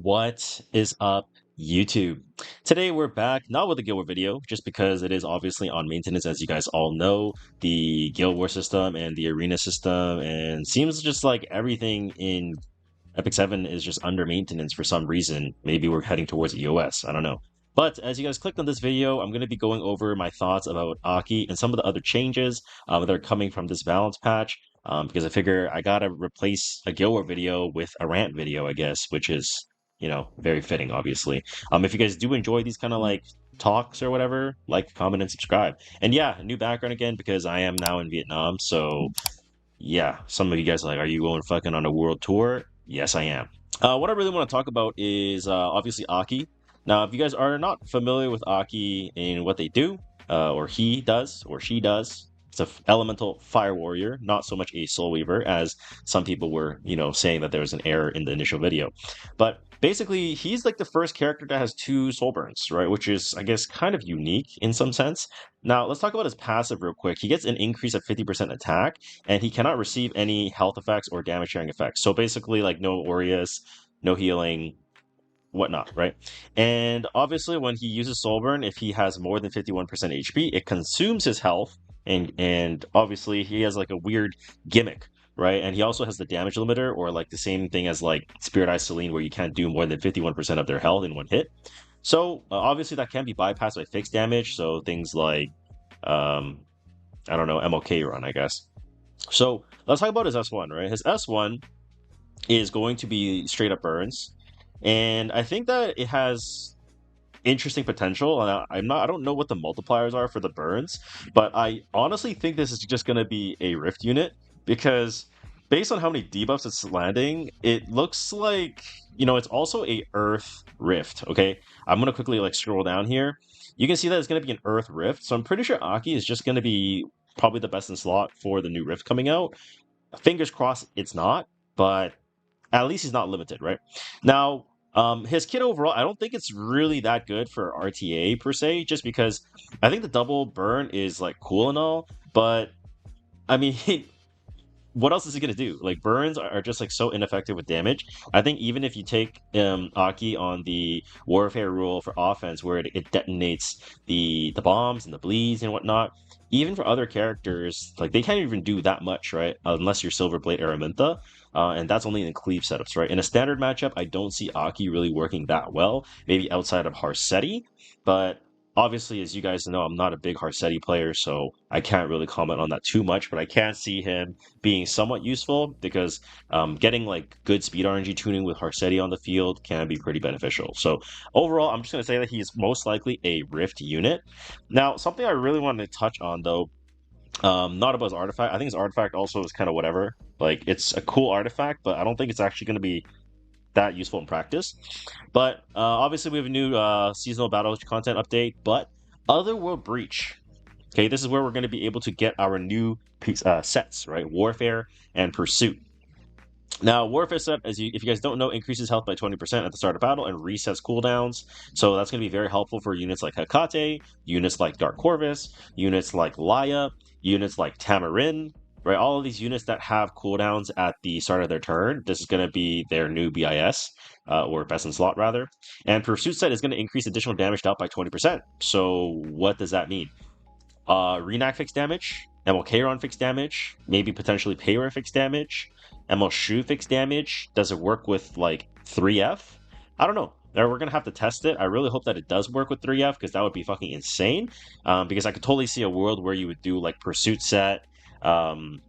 What is up, YouTube? Today we're back, not with a Guild War video, just because it is obviously on maintenance, as you guys all know, the Guild War system and the arena system, and seems just like everything in Epic 7 is just under maintenance for some reason. Maybe we're heading towards EOS, I don't know. But as you guys clicked on this video, I'm going to be going over my thoughts about Aki and some of the other changes that are coming from this balance patch. Because I figure I gotta replace a Guild War video with a rant video, I guess, which is, very fitting, obviously. If you guys do enjoy these kind of like talks or whatever, like, comment, and subscribe. And yeah, new background again because I am now in Vietnam, so yeah, some of you guys are like, are you going fucking on a world tour? Yes, I am. What I really want to talk about is obviously Aki. Now, if you guys are not familiar with Aki and what they do, or he does, or she does, it's a elemental fire warrior, not so much a soul weaver, as some people were, saying that there was an error in the initial video. But basically, he's like the first character that has two soul burns, right? Which is, I guess, kind of unique in some sense. Now, let's talk about his passive real quick. He gets an increase of 50% attack, and he cannot receive any health effects or damage sharing effects. So basically, like no Aureus, no healing, whatnot, right? And obviously, when he uses Soulburn, if he has more than 51% HP, it consumes his health, and obviously he has like a weird gimmick, right? And he also has the damage limiter, or like the same thing as like Spirit Eye Celine, where you can't do more than 51% of their health in one hit. So obviously that can be bypassed by fixed damage. So things like um, I don't know, MLK run, I guess. So let's talk about his S1, right? His S1 is going to be straight up burns, and I think that it has interesting potential. And I don't know what the multipliers are for the burns, but I honestly think this is just going to be a Rift unit because based on how many debuffs it's landing, it looks like it's also a Earth Rift. Okay, I'm gonna quickly like scroll down here. You can see that it's going to be an Earth Rift, so I'm pretty sure Aki is just going to be probably the best in slot for the new Rift coming out. Fingers crossed it's not, but at least he's not limited, right? Now, his kit overall, I don't think it's really that good for RTA per se, just because I think the double burn is like cool and all, but I mean, what else is he gonna do? Like burns are just like so ineffective with damage. I think even if you take Aki on the warfare rule for offense, where it detonates the bombs and the bleeds and whatnot, even for other characters, like they can't even do that much, right? Unless you're Silverblade Araminta, and that's only in cleave setups, right? In a standard matchup, I don't see Aki really working that well. Maybe outside of Harsetti, but obviously, as you guys know, I'm not a big Harsetti player, so I can't really comment on that too much. But I can see him being somewhat useful because getting like good speed RNG tuning with Harsetti on the field can be pretty beneficial. So overall, I'm just going to say that he's most likely a Rift unit. Now, something I really wanted to touch on though, not about his artifact. I think his artifact also is kind of whatever. Like it's a cool artifact, but I don't think it's actually going to be that useful in practice. But obviously, we have a new seasonal battle content update. But Otherworld Breach. Okay, this is where we're going to be able to get our new sets, right? Warfare and Pursuit. Now, Warfare set, if you guys don't know, increases health by 20% at the start of battle and resets cooldowns. So that's going to be very helpful for units like Hecate, units like Dark Corvus, units like Laya, units like Tamarin, right? All of these units that have cooldowns at the start of their turn, this is going to be their new BIS, or best in slot rather. And Pursuit set is going to increase additional damage dealt by 20%. So what does that mean? Renac fixed damage, MLK run fixed damage, maybe potentially Payra fixed damage, ML Shu fixed damage. Does it work with like 3F? I don't know. We're gonna have to test it. I really hope that it does work with 3F because that would be fucking insane. Because I could totally see a world where you would do like Pursuit set, you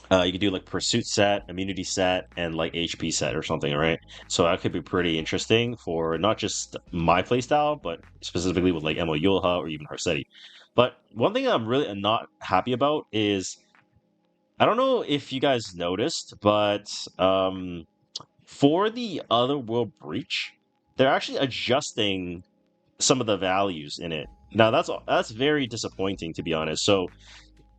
could do like Pursuit set, Immunity set, and like HP set or something, right? So that could be pretty interesting for not just my playstyle, but specifically with like Emo Yulha or even Harsetti. But one thing I'm really not happy about is I don't know if you guys noticed, but for the Otherworld Breach, they're actually adjusting some of the values in it. Now that's very disappointing to be honest. So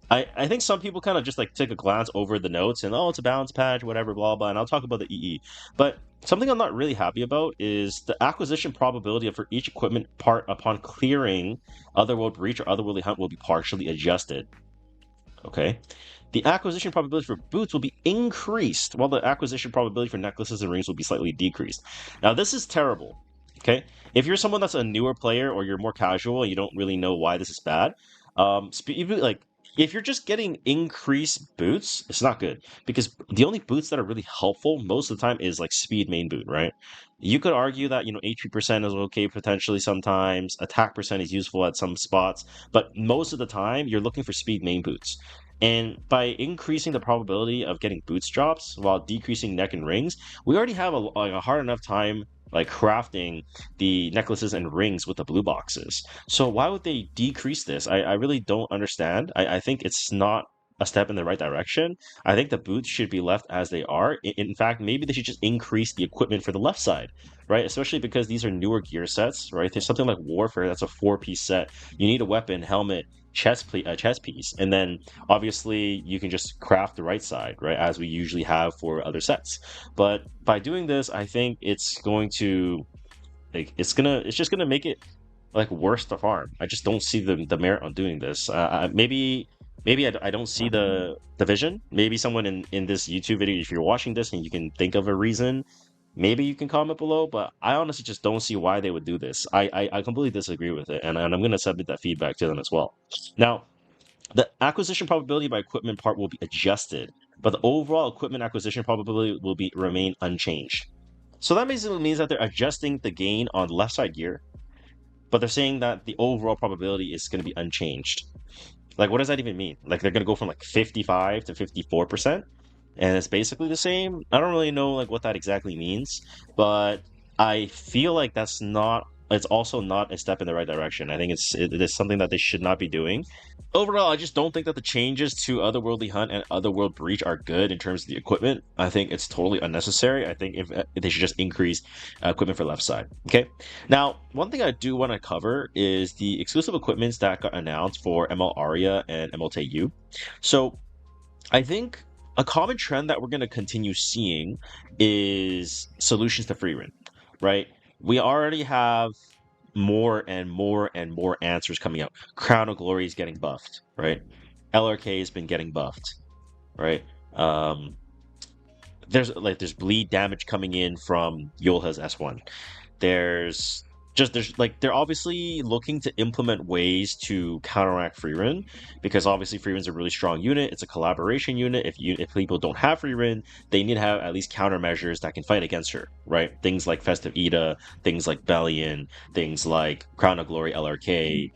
I think some people kind of just like take a glance over the notes and it's a balance patch, whatever, blah blah, and I'll talk about the EE. But something I'm not really happy about is the acquisition probability for each equipment part upon clearing Otherworld Breach or Otherworldly Hunt will be partially adjusted. Okay. The acquisition probability for boots will be increased, while the acquisition probability for necklaces and rings will be slightly decreased. Now, this is terrible. Okay. If you're someone that's a newer player or you're more casual and you don't really know why this is bad, like if you're just getting increased boots, it's not good because the only boots that are really helpful most of the time is like speed main boot, right? You could argue that HP percent is okay potentially sometimes, attack percent is useful at some spots, but most of the time you're looking for speed main boots. And by increasing the probability of getting boots drops while decreasing neck and rings, we already have a hard enough time like crafting the necklaces and rings with the blue boxes. So why would they decrease this? I really don't understand. I think it's not a step in the right direction. I think the boots should be left as they are. In fact, maybe they should just increase the equipment for the left side, right? Especially because these are newer gear sets, right? There's something like Warfare that's a 4-piece set. You need a weapon, helmet, chest piece, and then obviously you can just craft the right side, right, as we usually have for other sets. But by doing this, I think it's going to it's just gonna make it like worse to farm. I just don't see the merit on doing this. Maybe I don't see the vision. Maybe someone in this YouTube video, if you're watching this and you can think of a reason, maybe you can comment below. But I honestly just don't see why they would do this. I completely disagree with it, and I'm gonna submit that feedback to them as well. Now, the acquisition probability by equipment part will be adjusted, but the overall equipment acquisition probability will be remain unchanged. So that basically means that they're adjusting the gain on the left side gear, but they're saying that the overall probability is going to be unchanged. Like, what does that even mean? Like, they're going to go from like 55 to 54%, and it's basically the same. I don't really know like what that exactly means, but I feel like that's not. It's also not a step in the right direction. I think it is something that they should not be doing. Overall, I just don't think that the changes to Otherworldly Hunt and Otherworld Breach are good in terms of the equipment. I think it's totally unnecessary. I think if they should just increase equipment for left side. Okay. Now, one thing I do want to cover is the exclusive equipments that got announced for ML Aria and ML TU. So I think a common trend that we're going to continue seeing is solutions to free run, right? We already have more and more and more answers coming out. Crown of Glory is getting buffed, right? LRK has been getting buffed, right? Um, there's bleed damage coming in from Yolha's S1. There's like they're obviously looking to implement ways to counteract free run because obviously free run's a really strong unit. It's a collaboration unit. If people don't have free run, they need to have at least countermeasures that can fight against her, right? Things like Festive Ida, things like Bellion, things like Crown of Glory LRK,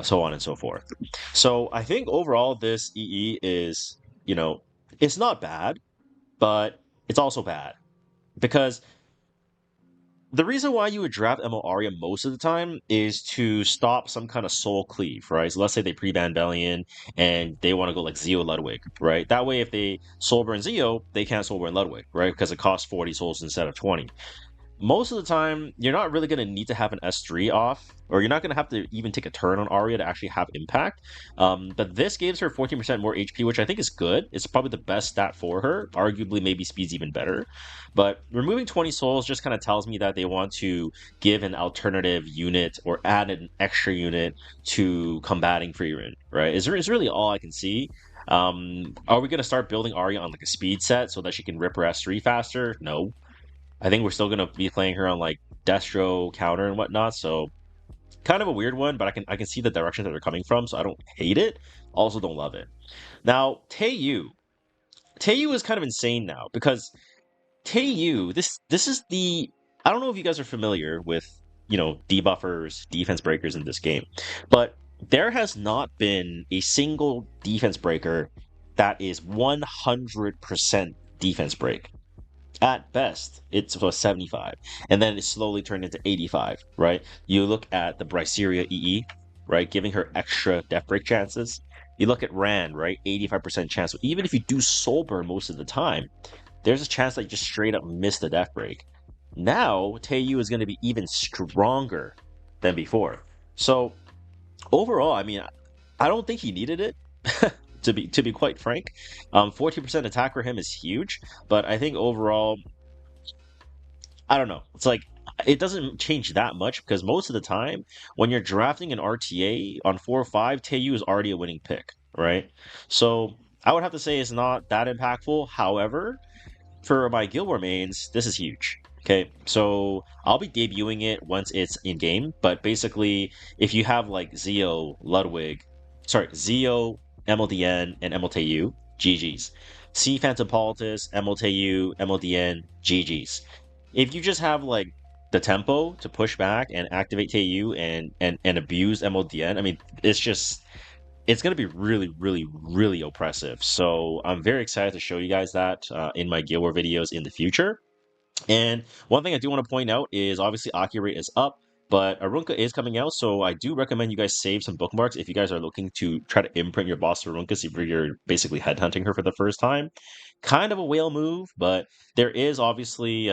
so on and so forth. So I think overall this EE is, it's not bad, but it's also bad because the reason why you would draft MO Aria most of the time is to stop some kind of soul cleave, right? So let's say they pre-ban Bellion and they want to go like Zeo Ludwig, right? That way, if they soul burn Zeo, they can't soul burn Ludwig, right? Because it costs 40 souls instead of 20. Most of the time, you're not really going to need to have an S3 off, or you're not going to have to even take a turn on Arya to actually have impact. But this gives her 14% more HP, which I think is good. It's probably the best stat for her. Arguably, maybe speed's even better. But removing 20 souls just kind of tells me that they want to give an alternative unit or add an extra unit to combating free run, right? Is really all I can see. Are we going to start building Arya on like a speed set so that she can rip her S3 faster? No. I think we're still gonna be playing her on like Destro counter and whatnot. So kind of a weird one, but I can see the direction that they're coming from. So I don't hate it. Also don't love it. Now Taeyu is kind of insane now because Taeyu this is the I don't know if you guys are familiar with debuffers, defense breakers in this game, but there has not been a single defense breaker that is 100% defense break. At best, it's a 75, and then it slowly turned into 85, right? You look at the Bryceria EE, right, giving her extra death break chances. You look at Rand, right, 85% chance. Even if you do soul burn most of the time, there's a chance that you just straight up miss the death break. Now, Taeyu is going to be even stronger than before. So, overall, I mean, I don't think he needed it. To be quite frank, 14% attack for him is huge, but I think overall, I don't know. It's like it doesn't change that much because most of the time when you're drafting an RTA on 4 or 5, Taeyu is already a winning pick. right? So I would have to say it's not that impactful. However, for my Guild War mains, this is huge. Okay, so I'll be debuting it once it's in game, but basically, if you have like Zeo, MLDN, and MLTU, GG's. C Phantom Politis, MLTU, MLDN, GG's. If you just have like the tempo to push back and activate TU and abuse MLDN, I mean, it's going to be really, really, really oppressive. So I'm very excited to show you guys that in my Guild War videos in the future. And one thing I do want to point out is obviously AKI rate is up, but Arunka is coming out, so I do recommend you guys save some bookmarks if you guys are looking to try to imprint your boss to Arunka, so you're basically headhunting her for the first time. Kind of a whale move, but there is obviously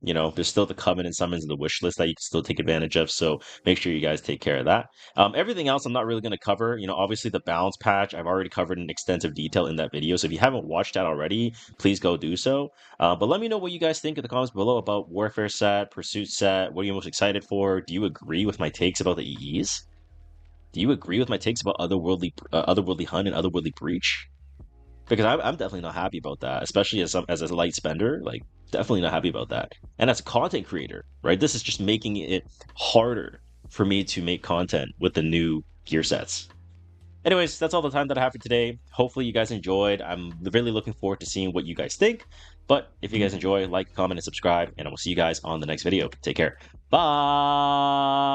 there's still the covenant summons in the wish list that you can still take advantage of. So make sure you guys take care of that. Everything else I'm not really going to cover. Obviously the balance patch I've already covered in extensive detail in that video. So if you haven't watched that already, please go do so. But let me know what you guys think in the comments below about Warfare set, Pursuit set. What are you most excited for? Do you agree with my takes about the EEs? Do you agree with my takes about otherworldly hunt and otherworldly breach? Because I'm definitely not happy about that, especially as a light spender. Like, definitely not happy about that. And as a content creator, right? This is just making it harder for me to make content with the new gear sets. Anyways, that's all the time that I have for today. Hopefully, you guys enjoyed. I'm really looking forward to seeing what you guys think. But if you guys enjoy, like, comment, and subscribe, and I will see you guys on the next video. Take care. Bye.